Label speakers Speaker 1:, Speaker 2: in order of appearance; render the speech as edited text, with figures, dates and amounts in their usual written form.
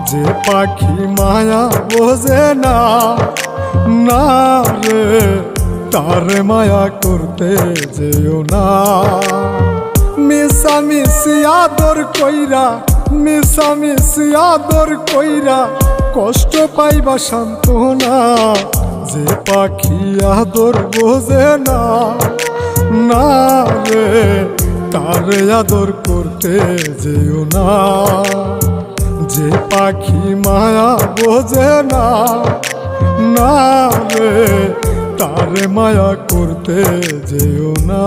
Speaker 1: যে পাখি মায়া বোঝে না, না রে তারে মায়া করতে যেও না। মিশামিশি আদর কইরা, মিশামিশি আদর কইরা কষ্ট পাইবা সান্ত্বনা। যে পাখি আদর বোঝে না, না রে তারে আদর করতে যেও না। যে পাখি মায়া বোঝে না, না রে তারে মায়া করতে যেও না।